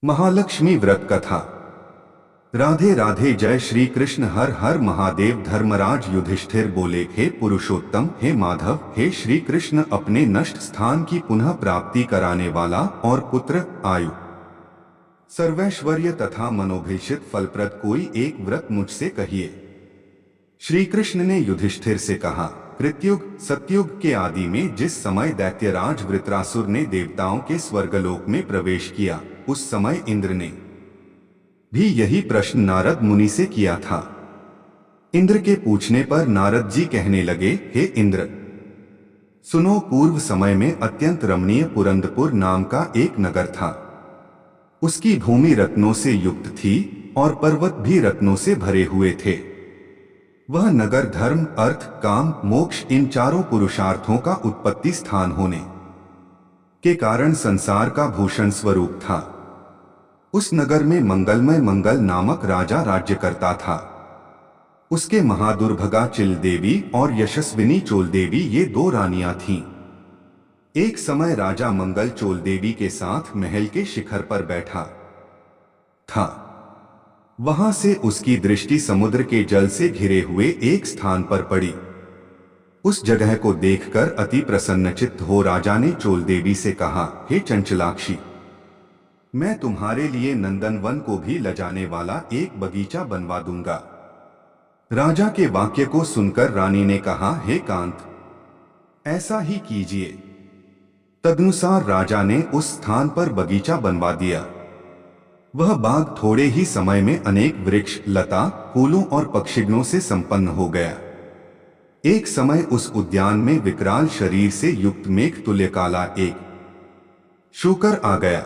महालक्ष्मी व्रत कथा। राधे राधे। जय श्री कृष्ण। हर हर महादेव। धर्मराज युधिष्ठिर बोले, हे पुरुषोत्तम, हे माधव, हे श्री कृष्ण, अपने नष्ट स्थान की पुनः प्राप्ति कराने वाला और पुत्र, आयु, सर्वैश्वर्य तथा मनोभीषित फलप्रद कोई एक व्रत मुझसे कहिए। श्री कृष्ण ने युधिष्ठिर से कहा, कृतयुग सतयुग के आदि में जिस समय दैत्यराज वृत्रासुर ने देवताओं के स्वर्गलोक में प्रवेश किया, उस समय इंद्र ने भी यही प्रश्न नारद मुनि से किया था। इंद्र के पूछने पर नारद जी कहने लगे, हे इंद्र, सुनो, पूर्व समय में अत्यंत रमणीय पुरंदपुर नाम का एक नगर था। उसकी भूमि रत्नों से युक्त थी और पर्वत भी रत्नों से भरे हुए थे। वह नगर धर्म, अर्थ, काम, मोक्ष इन चारों पुरुषार्थों का उत्पत्ति स्थान होने के कारण संसार का भूषण स्वरूप था। उस नगर में मंगलमय मंगल नामक राजा राज्य करता था। उसके महादुर्भगा चिल देवी और यशस्विनी चोल देवी ये दो रानियां थीं। एक समय राजा मंगल चोल देवी के साथ महल के शिखर पर बैठा था। वहां से उसकी दृष्टि समुद्र के जल से घिरे हुए एक स्थान पर पड़ी। उस जगह को देखकर अति प्रसन्नचित्त हो राजा ने चोल देवी से कहा, हे चंचलाक्षी, मैं तुम्हारे लिए नंदनवन को भी लजाने वाला एक बगीचा बनवा दूंगा। राजा के वाक्य को सुनकर रानी ने कहा, हे कांत, ऐसा ही कीजिए। तदनुसार राजा ने उस स्थान पर बगीचा बनवा दिया। वह बाग थोड़े ही समय में अनेक वृक्ष, लता, फूलों और पक्षिगणों से संपन्न हो गया। एक समय उस उद्यान में विकराल शरीर से युक्त मेघ तुल्य काला एक शूकर आ गया।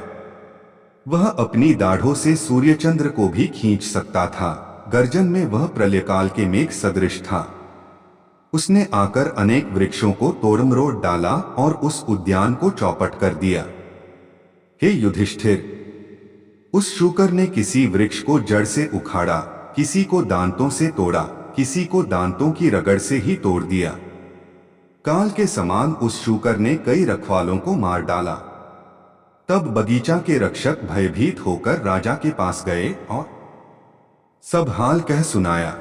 वह अपनी दाढ़ों से सूर्यचंद्र को भी खींच सकता था। गर्जन में वह प्रलयकाल के मेघ सदृश था। उसने आकर अनेक वृक्षों को तोड़मरोड़ डाला और उस उद्यान को चौपट कर दिया। हे युधिष्ठिर, उस शूकर ने किसी वृक्ष को जड़ से उखाड़ा, किसी को दांतों से तोड़ा, किसी को दांतों की रगड़ से ही तोड़ दिया। काल के समान उस शूकर ने कई रखवालों को मार डाला। तब बगीचा के रक्षक भयभीत होकर राजा के पास गए और सब हाल कह सुनाया।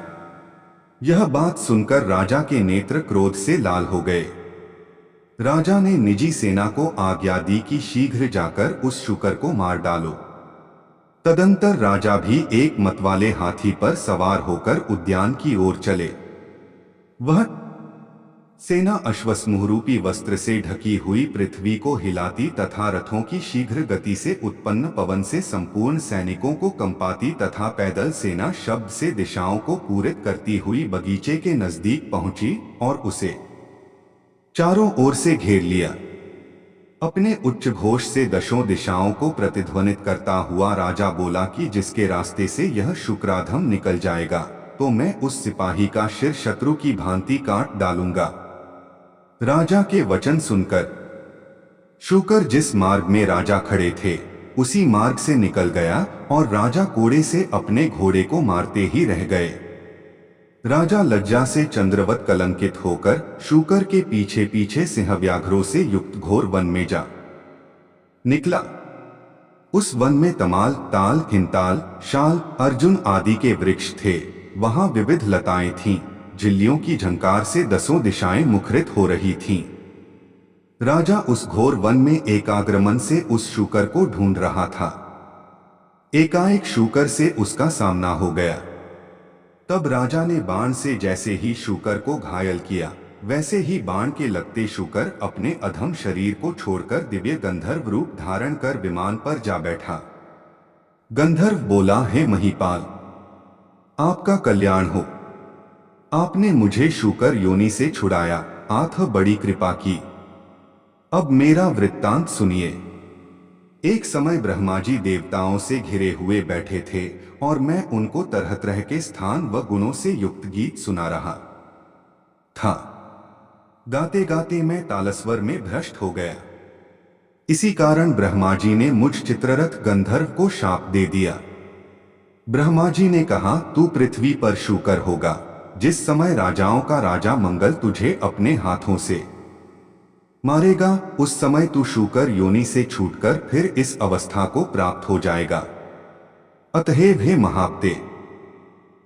यह बात सुनकर राजा के नेत्र क्रोध से लाल हो गए। राजा ने निजी सेना को आज्ञा दी कि शीघ्र जाकर उस शूकर को मार डालो। तदंतर राजा भी एक मतवाले हाथी पर सवार होकर उद्यान की ओर चले। वह सेना अश्वसमूहरूपी वस्त्र से ढकी हुई पृथ्वी को हिलाती तथा रथों की शीघ्र गति से उत्पन्न पवन से संपूर्ण सैनिकों को कंपाती तथा पैदल सेना शब्द से दिशाओं को पूरित करती हुई बगीचे के नजदीक पहुंची और उसे चारों ओर से घेर लिया। अपने उच्च घोष से दशों दिशाओं को प्रतिध्वनित करता हुआ राजा बोला कि जिसके रास्ते से यह शुक्राधम निकल जाएगा, तो मैं उस सिपाही का सिर शत्रु की भांति काट डालूंगा। राजा के वचन सुनकर शूकर जिस मार्ग में राजा खड़े थे, उसी मार्ग से निकल गया और राजा कोड़े से अपने घोड़े को मारते ही रह गए। राजा लज्जा से चंद्रवत कलंकित होकर शूकर के पीछे पीछे सिंहव्याघ्रों से युक्त घोर वन में जा निकला। उस वन में तमाल, ताल, हिंताल, शाल, अर्जुन आदि के वृक्ष थे। वहां विविध लताएं थीं। झिल्लियों की झंकार से दसों दिशाएं मुखरित हो रही थीं। राजा उस घोर वन में एकाग्रमन से उस शूकर को ढूंढ रहा था। एकाएक शूकर से उसका सामना हो गया। तब राजा ने बाण से जैसे ही शूकर को घायल किया, वैसे ही बाण के लगते शूकर अपने अधम शरीर को छोड़कर दिव्य गंधर्व रूप धारण कर विमान पर जा बैठा। गंधर्व बोला, हे महीपाल, आपका कल्याण हो। आपने मुझे शूकर योनि से छुड़ाया, आथ बड़ी कृपा की। अब मेरा वृत्तांत सुनिए। एक समय ब्रह्मा जी देवताओं से घिरे हुए बैठे थे और मैं उनको तरह तरह के स्थान व गुणों से युक्त गीत सुना रहा था। गाते गाते मैं तालस्वर में भ्रष्ट हो गया। इसी कारण ब्रह्मा जी ने मुझ चित्ररथ गंधर्व को शाप दे दिया। ब्रह्मा जी ने कहा, तू पृथ्वी पर शूकर होगा। जिस समय राजाओं का राजा मंगल तुझे अपने हाथों से मारेगा, उस समय तू शूकर योनि से छूटकर फिर इस अवस्था को प्राप्त हो जाएगा। अतएव हे महाप्ते,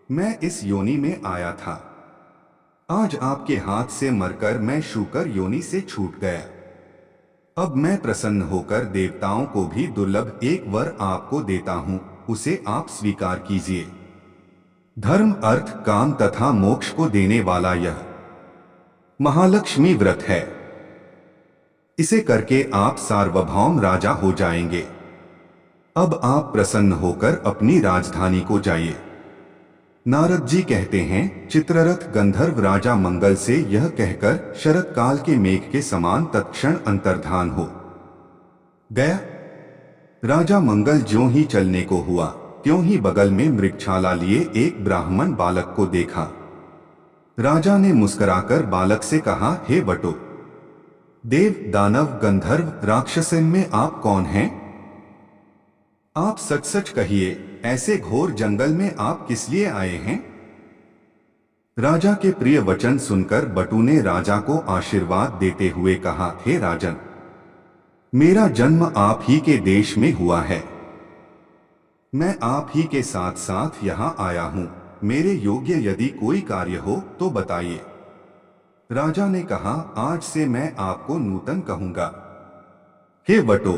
मैं इस योनि में आया था, आज आपके हाथ से मरकर मैं शूकर योनि से छूट गया। अब मैं प्रसन्न होकर देवताओं को भी दुर्लभ एक वर आपको देता हूं, उसे आप स्वीकार कीजिए। धर्म, अर्थ, काम तथा मोक्ष को देने वाला यह महालक्ष्मी व्रत है। इसे करके आप सार्वभौम राजा हो जाएंगे। अब आप प्रसन्न होकर अपनी राजधानी को जाइए। नारद जी कहते हैं, चित्ररथ गंधर्व राजा मंगल से यह कहकर शरत काल के मेघ के समान तत्क्षण अंतर्धान हो गया। राजा मंगल ज्यों ही चलने को हुआ, त्यों ही बगल में मृगछाला लिए एक ब्राह्मण बालक को देखा। राजा ने मुस्कुराकर बालक से कहा, हे बटो, देव, दानव, गंधर्व, राक्षसन में आप कौन हैं? आप सच सच कहिए, ऐसे घोर जंगल में आप किस लिए आए हैं? राजा के प्रिय वचन सुनकर बटू ने राजा को आशीर्वाद देते हुए कहा, हे राजन, मेरा जन्म आप ही के देश में हुआ है। मैं आप ही के साथ साथ यहाँ आया हूँ। मेरे योग्य यदि कोई कार्य हो तो बताइए। राजा ने कहा, आज से मैं आपको नूतन कहूंगा। हे वटो,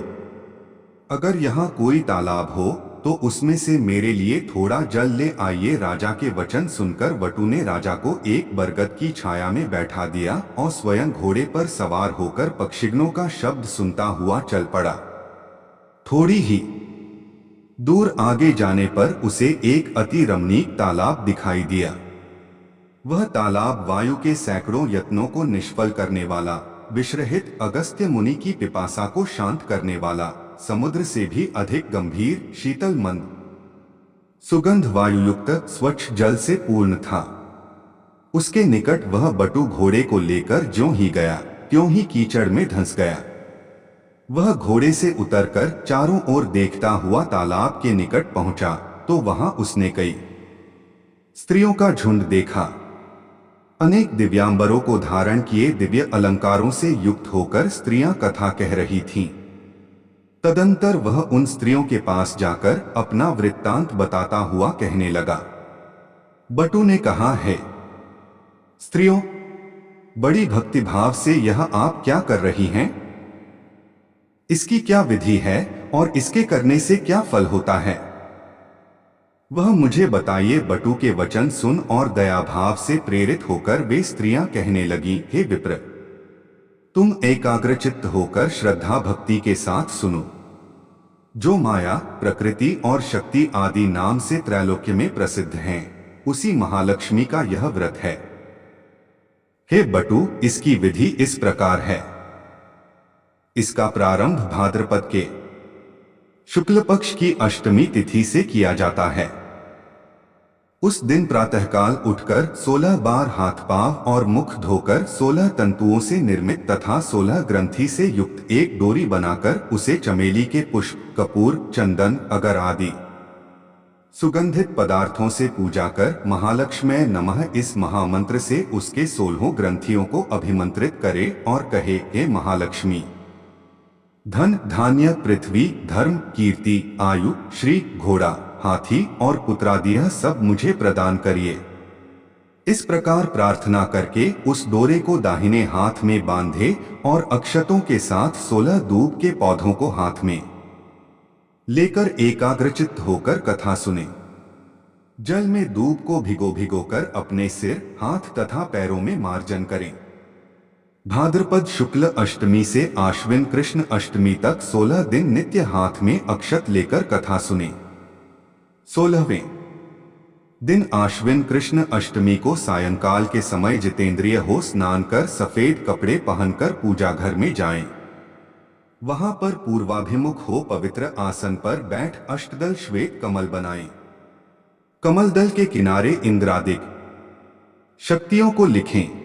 अगर यहाँ कोई तालाब हो तो उसमें से मेरे लिए थोड़ा जल ले आइए। राजा के वचन सुनकर वटू ने राजा को एक बरगद की छाया में बैठा दिया और स्वयं घोड़े पर सवार होकर पक्षिगणों का शब्द सुनता हुआ चल पड़ा। थोड़ी ही दूर आगे जाने पर उसे एक अति रमणीक तालाब दिखाई दिया। वह तालाब वायु के सैकड़ों यत्नों को निष्फल करने वाला, विश्रहित अगस्त्य मुनि की पिपासा को शांत करने वाला, समुद्र से भी अधिक गंभीर, शीतल, मंद, सुगंध वायुयुक्त स्वच्छ जल से पूर्ण था। उसके निकट वह बटू घोड़े को लेकर ज्यों ही गया, त्यों ही कीचड़ में धंस गया। वह घोड़े से उतरकर चारों ओर देखता हुआ तालाब के निकट पहुंचा तो वहां उसने कई स्त्रियों का झुंड देखा। अनेक दिव्यांबरों को धारण किए दिव्य अलंकारों से युक्त होकर स्त्रियां कथा कह रही थीं। तदंतर वह उन स्त्रियों के पास जाकर अपना वृत्तांत बताता हुआ कहने लगा। बटू ने कहा, है स्त्रियों, बड़ी भक्तिभाव से यह आप क्या कर रही हैं? इसकी क्या विधि है और इसके करने से क्या फल होता है? वह मुझे बताइए। बटू के वचन सुन और दया भाव से प्रेरित होकर वे स्त्रियां कहने लगी, हे विप्र, तुम एकाग्रचित्त होकर श्रद्धा भक्ति के साथ सुनो। जो माया, प्रकृति और शक्ति आदि नाम से त्रैलोक्य में प्रसिद्ध हैं, उसी महालक्ष्मी का यह व्रत है। हे बटू, इसकी विधि इस प्रकार है। इसका प्रारंभ भाद्रपद के शुक्ल पक्ष की अष्टमी तिथि से किया जाता है। उस दिन प्रातःकाल उठकर 16 बार हाथ पांव और मुख धोकर 16 तंतुओं से निर्मित तथा 16 ग्रंथि से युक्त एक डोरी बनाकर उसे चमेली के पुष्प, कपूर, चंदन, अगर आदि सुगंधित पदार्थों से पूजा कर महालक्ष्मी नमः इस महामंत्र से उसके 16 ग्रंथियों को अभिमंत्रित करे और कहे, हे महालक्ष्मी, धन, धान्य, पृथ्वी, धर्म, कीर्ति, आयु, श्री, घोड़ा, हाथी और पुत्रादि सब मुझे प्रदान करिए। इस प्रकार प्रार्थना करके उस डोरे को दाहिने हाथ में बांधे और अक्षतों के साथ 16 दूब के पौधों को हाथ में लेकर एकाग्रचित्त होकर कथा सुने। जल में दूब को भिगो भिगोकर अपने सिर, हाथ तथा पैरों में मार्जन करें। भाद्रपद शुक्ल अष्टमी से आश्विन कृष्ण अष्टमी तक 16 दिन नित्य हाथ में अक्षत लेकर कथा सुने। 16वें दिन आश्विन कृष्ण अष्टमी को सायंकाल के समय जितेंद्रिय हो स्नान कर सफेद कपड़े पहनकर पूजा घर में जाएं। वहां पर पूर्वाभिमुख हो पवित्र आसन पर बैठ अष्टदल श्वेत कमल बनाएं। कमल दल के किनारे इंद्रादिक शक्तियों को लिखें।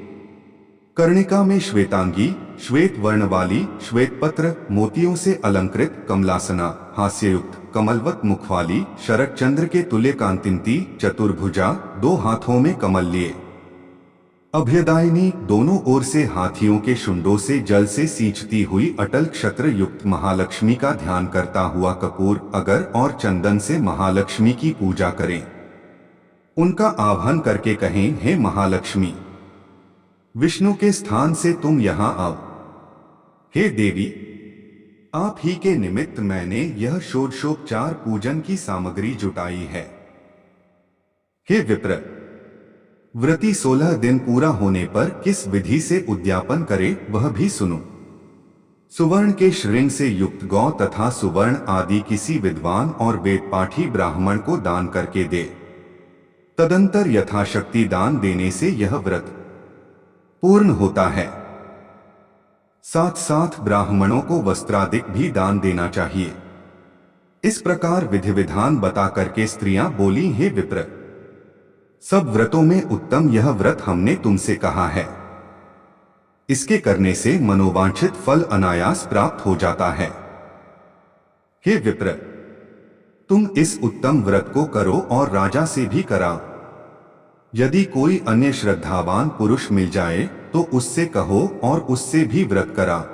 कर्णिका में श्वेतांगी, श्वेत वर्ण वाली, श्वेत पत्र, मोतियों से अलंकृत, कमलासना, हास्ययुक्त, कमलवत मुख वाली, शरद चंद्र के तुल्य कांतिंती, चतुर्भुजा, 2 हाथों में कमल लिए अभयदायिनी दोनों ओर से हाथियों के शुंडों से जल से सींचती हुई अटल क्षत्र युक्त महालक्ष्मी का ध्यान करता हुआ कपूर, अगर और चंदन से महालक्ष्मी की पूजा करें। उनका आह्वान करके कहें, हे महालक्ष्मी, विष्णु के स्थान से तुम यहाँ आओ। हे देवी, आप ही के निमित्त मैंने यह षोडशोपचार पूजन की सामग्री जुटाई है। हे विप्र, व्रती 16 दिन पूरा होने पर किस विधि से उद्यापन करे वह भी सुनो। सुवर्ण के श्रृंग से युक्त गौ तथा सुवर्ण आदि किसी विद्वान और वेदपाठी ब्राह्मण को दान करके दे। तदंतर यथाशक्ति दान देने से यह व्रत पूर्ण होता है। साथ साथ ब्राह्मणों को वस्त्रादिक भी दान देना चाहिए। इस प्रकार विधि विधान बता करके स्त्रियां बोली, हे विप्र, सब व्रतों में उत्तम यह व्रत हमने तुमसे कहा है। इसके करने से मनोवांछित फल अनायास प्राप्त हो जाता है। हे विप्र, तुम इस उत्तम व्रत को करो और राजा से भी कराओ। यदि कोई अन्य श्रद्धावान पुरुष मिल जाए तो उससे कहो और उससे भी व्रत करा।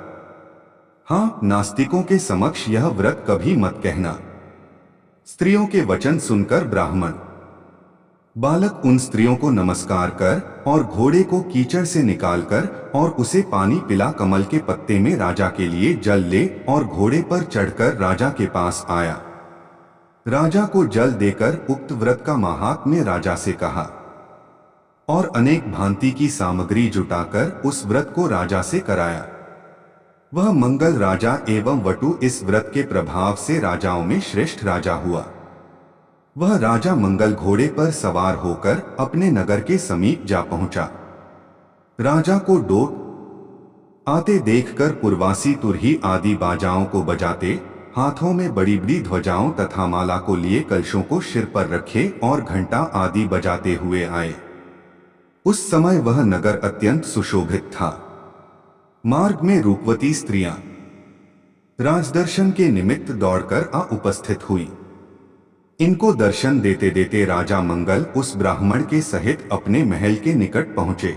हाँ, नास्तिकों के समक्ष यह व्रत कभी मत कहना। स्त्रियों के वचन सुनकर ब्राह्मण बालक उन स्त्रियों को नमस्कार कर और घोड़े को कीचड़ से निकालकर और उसे पानी पिला कमल के पत्ते में राजा के लिए जल ले और घोड़े पर चढ़कर राजा के पास आया। राजा को जल देकर उक्त व्रत का महात्म्य राजा से कहा और अनेक भांति की सामग्री जुटाकर उस व्रत को राजा से कराया। वह मंगल राजा एवं वटु इस व्रत के प्रभाव से राजाओं में श्रेष्ठ राजा हुआ। वह राजा मंगल घोड़े पर सवार होकर अपने नगर के समीप जा पहुंचा। राजा को डोट आते देखकर पुरवासी तुरही आदि बाजाओं को बजाते, हाथों में बड़ी बड़ी ध्वजाओं तथा माला को लिए कलशों को सिर पर रखे और घंटा आदि बजाते हुए आए। उस समय वह नगर अत्यंत सुशोभित था। मार्ग में रूपवती स्त्रियां राजदर्शन के निमित्त दौड़कर आ उपस्थित हुई। इनको दर्शन देते देते राजा मंगल उस ब्राह्मण के सहित अपने महल के निकट पहुंचे।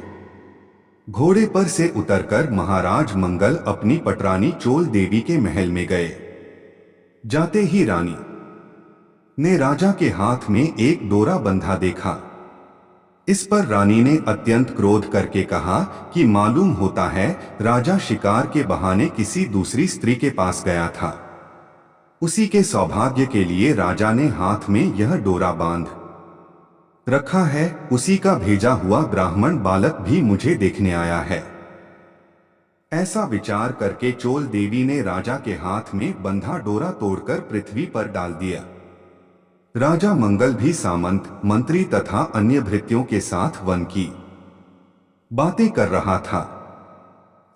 घोड़े पर से उतरकर महाराज मंगल अपनी पटरानी चोल देवी के महल में गए। जाते ही रानी ने राजा के हाथ में एक डोरा बंधा देखा। इस पर रानी ने अत्यंत क्रोध करके कहा कि मालूम होता है राजा शिकार के बहाने किसी दूसरी स्त्री के पास गया था। उसी के सौभाग्य के लिए राजा ने हाथ में यह डोरा बांध रखा है। उसी का भेजा हुआ ब्राह्मण बालक भी मुझे देखने आया है। ऐसा विचार करके चोल देवी ने राजा के हाथ में बंधा डोरा तोड़कर पृथ्वी पर डाल दिया। राजा मंगल भी सामंत, मंत्री तथा अन्य भृत्यों के साथ वन की बातें कर रहा था।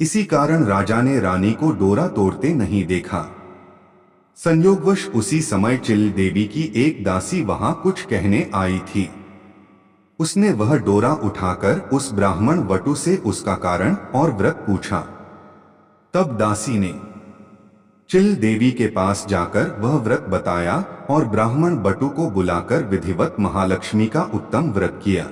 इसी कारण राजा ने रानी को डोरा तोड़ते नहीं देखा। संयोगवश उसी समय चिल देवी की एक दासी वहां कुछ कहने आई थी। उसने वह डोरा उठाकर उस ब्राह्मण वटु से उसका कारण और व्रत पूछा। तब दासी ने चिल देवी के पास जाकर वह व्रत बताया और ब्राह्मण बटु को बुलाकर विधिवत महालक्ष्मी का उत्तम व्रत किया।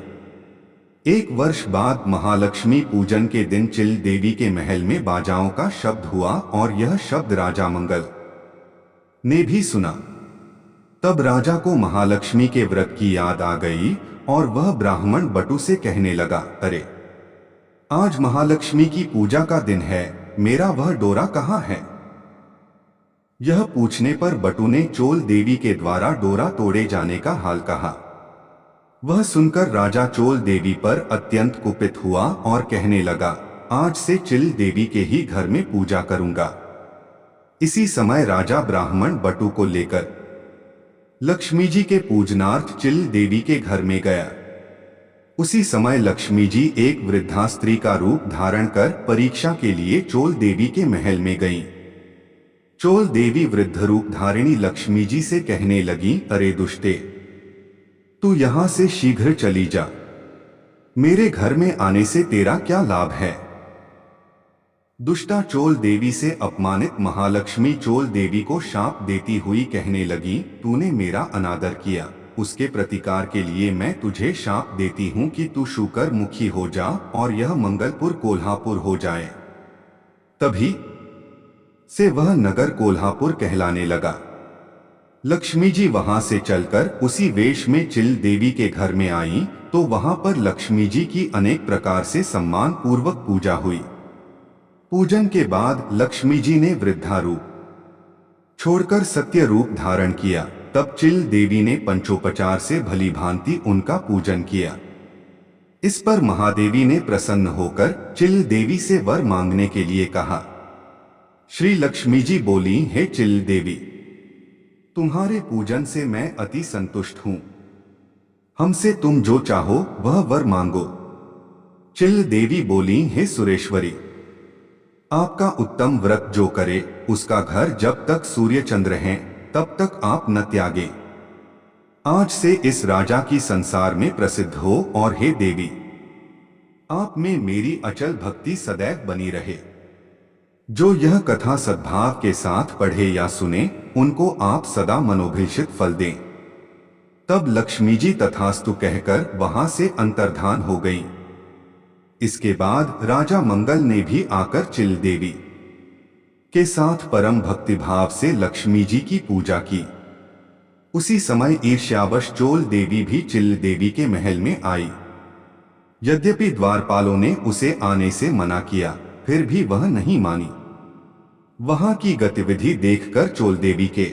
1 वर्ष बाद महालक्ष्मी पूजन के दिन चिल देवी के महल में बाजाओं का शब्द हुआ और यह शब्द राजा मंगल ने भी सुना। तब राजा को महालक्ष्मी के व्रत की याद आ गई और वह ब्राह्मण बटु से कहने लगा, अरे आज महालक्ष्मी की पूजा का दिन है, मेरा वह डोरा कहाँ है? यह पूछने पर बटु ने चोल देवी के द्वारा डोरा तोड़े जाने का हाल कहा। वह सुनकर राजा चोल देवी पर अत्यंत कुपित हुआ और कहने लगा, आज से चिल देवी के ही घर में पूजा करूंगा। इसी समय राजा ब्राह्मण बटु को लेकर लक्ष्मी जी के पूजनार्थ चिल देवी के घर में गया। उसी समय लक्ष्मी जी एक वृद्धा स्त्री का रूप धारण कर परीक्षा के लिए चोल देवी के महल में गईं। चोल देवी वृद्ध रूप धारिणी लक्ष्मी जी से कहने लगी, अरे दुष्टे, तू यहां से शीघ्र चली जा। मेरे घर में आने से तेरा क्या लाभ है? दुष्टा चोल देवी से अपमानित महालक्ष्मी चोल देवी को शाप देती हुई कहने लगी, तूने मेरा अनादर किया। उसके प्रतिकार के लिए मैं तुझे शाप देती हूँ कि तू शूकर मुखी हो जा और यह मंगलपुर कोल्हापुर हो जाए। तभी से वह नगर कोल्हापुर कहलाने लगा। लक्ष्मी जी वहां से चलकर उसी वेश में चिल देवी के घर में आईं, तो वहां पर लक्ष्मी जी की अनेक प्रकार से सम्मान पूर्वक पूजा हुई। पूजन के बाद लक्ष्मी जी ने वृद्धा रूप छोड़कर सत्य रूप धारण किया। तब चिल देवी ने पंचोपचार से भली भांति उनका पूजन किया। इस पर महादेवी ने प्रसन्न होकर चिल देवी से वर मांगने के लिए कहा। श्री लक्ष्मी जी बोली, हे चिल देवी, तुम्हारे पूजन से मैं अति संतुष्ट हूं। हमसे तुम जो चाहो वह वर मांगो। चिल देवी बोली, हे सुरेश्वरी, आपका उत्तम व्रत जो करे उसका घर जब तक सूर्य चंद्र हैं तब तक आप न त्यागे। आज से इस राजा की संसार में प्रसिद्ध हो और हे देवी, आप में मेरी अचल भक्ति सदैव बनी रहे। जो यह कथा सद्भाव के साथ पढ़े या सुने उनको आप सदा मनोभीषित फल दें। तब लक्ष्मी जी तथास्तु कहकर वहां से अंतर्धान हो गईं। इसके बाद राजा मंगल ने भी आकर चिल देवी के साथ परम भक्तिभाव से लक्ष्मी जी की पूजा की। उसी समय ईर्ष्यावश चोल देवी भी चिल देवी के महल में आई। यद्यपि द्वारपालों ने उसे आने से मना किया, फिर भी वह नहीं मानी। वहां की गतिविधि देखकर चोल देवी के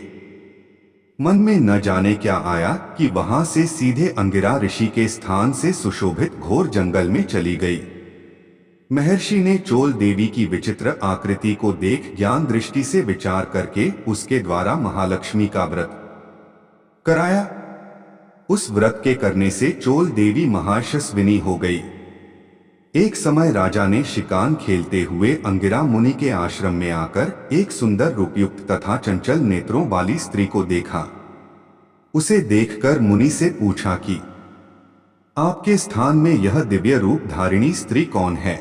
मन में न जाने क्या आया कि वहां से सीधे अंगिरा ऋषि के स्थान से सुशोभित घोर जंगल में चली गई। महर्षि ने चोल देवी की विचित्र आकृति को देख ज्ञान दृष्टि से विचार करके उसके द्वारा महालक्ष्मी का व्रत कराया। उस व्रत के करने से चोल देवी महायशस्विनी हो गई। एक समय राजा ने शिकान खेलते हुए अंगिरा मुनि के आश्रम में आकर एक सुंदर रूपयुक्त तथा चंचल नेत्रों वाली स्त्री को देखा। उसे देखकर मुनि से पूछा कि आपके स्थान में यह दिव्य रूप धारिणी स्त्री कौन है?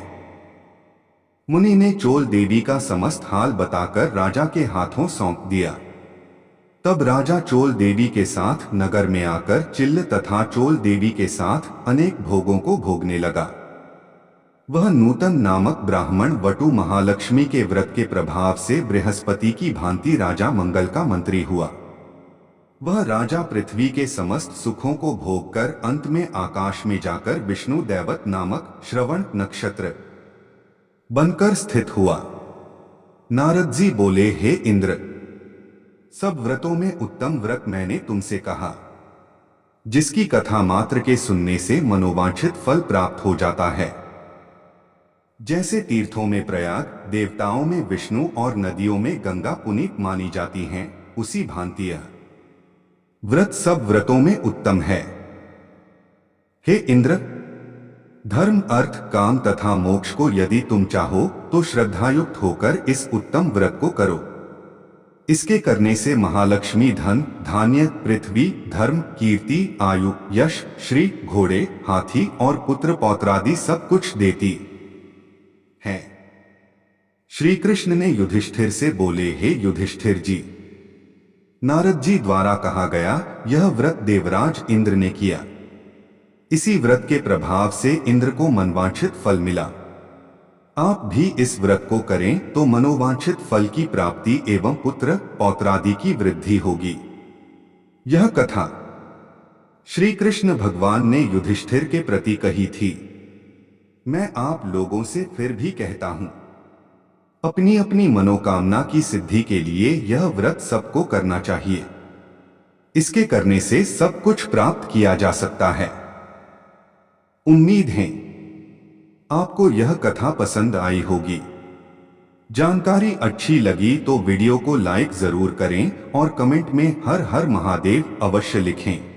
मुनि ने चोल देवी का समस्त हाल बताकर राजा के हाथों सौंप दिया। तब राजा चोल देवी के साथ नगर में आकर चिल्ल तथा चोल देवी के साथ अनेक भोगों को भोगने लगा। वह नूतन नामक ब्राह्मण वटु महालक्ष्मी के व्रत के प्रभाव से बृहस्पति की भांति राजा मंगल का मंत्री हुआ। वह राजा पृथ्वी के समस्त सुखों को भोगकर अंत में आकाश में जाकर विष्णु दैवत नामक श्रवण नक्षत्र बनकर स्थित हुआ। नारद जी बोले, हे इंद्र, सब व्रतों में उत्तम व्रत मैंने तुमसे कहा, जिसकी कथा मात्र के सुनने से मनोवांछित फल प्राप्त हो जाता है। जैसे तीर्थों में प्रयाग, देवताओं में विष्णु और नदियों में गंगा पुनीत मानी जाती हैं, उसी भांति यह व्रत सब व्रतों में उत्तम है। हे इंद्र, धर्म, अर्थ, काम तथा मोक्ष को यदि तुम चाहो तो श्रद्धायुक्त होकर इस उत्तम व्रत को करो। इसके करने से महालक्ष्मी धन, धान्य, पृथ्वी, धर्म, कीर्ति, आयु, यश, श्री, घोड़े, हाथी और पुत्र पौत्रादि सब कुछ देती है। श्री कृष्ण ने युधिष्ठिर से बोले, हे युधिष्ठिर जी, नारद जी द्वारा कहा गया यह व्रत देवराज इंद्र ने किया। इसी व्रत के प्रभाव से इंद्र को मनवांछित फल मिला। आप भी इस व्रत को करें तो मनोवांछित फल की प्राप्ति एवं पुत्र पौत्रादि की वृद्धि होगी। यह कथा श्री कृष्ण भगवान ने युधिष्ठिर के प्रति कही थी। मैं आप लोगों से फिर भी कहता हूं, अपनी अपनी मनोकामना की सिद्धि के लिए यह व्रत सबको करना चाहिए। इसके करने से सब कुछ प्राप्त किया जा सकता है। उम्मीद है आपको यह कथा पसंद आई होगी। जानकारी अच्छी लगी तो वीडियो को लाइक जरूर करें और कमेंट में हर हर महादेव अवश्य लिखें।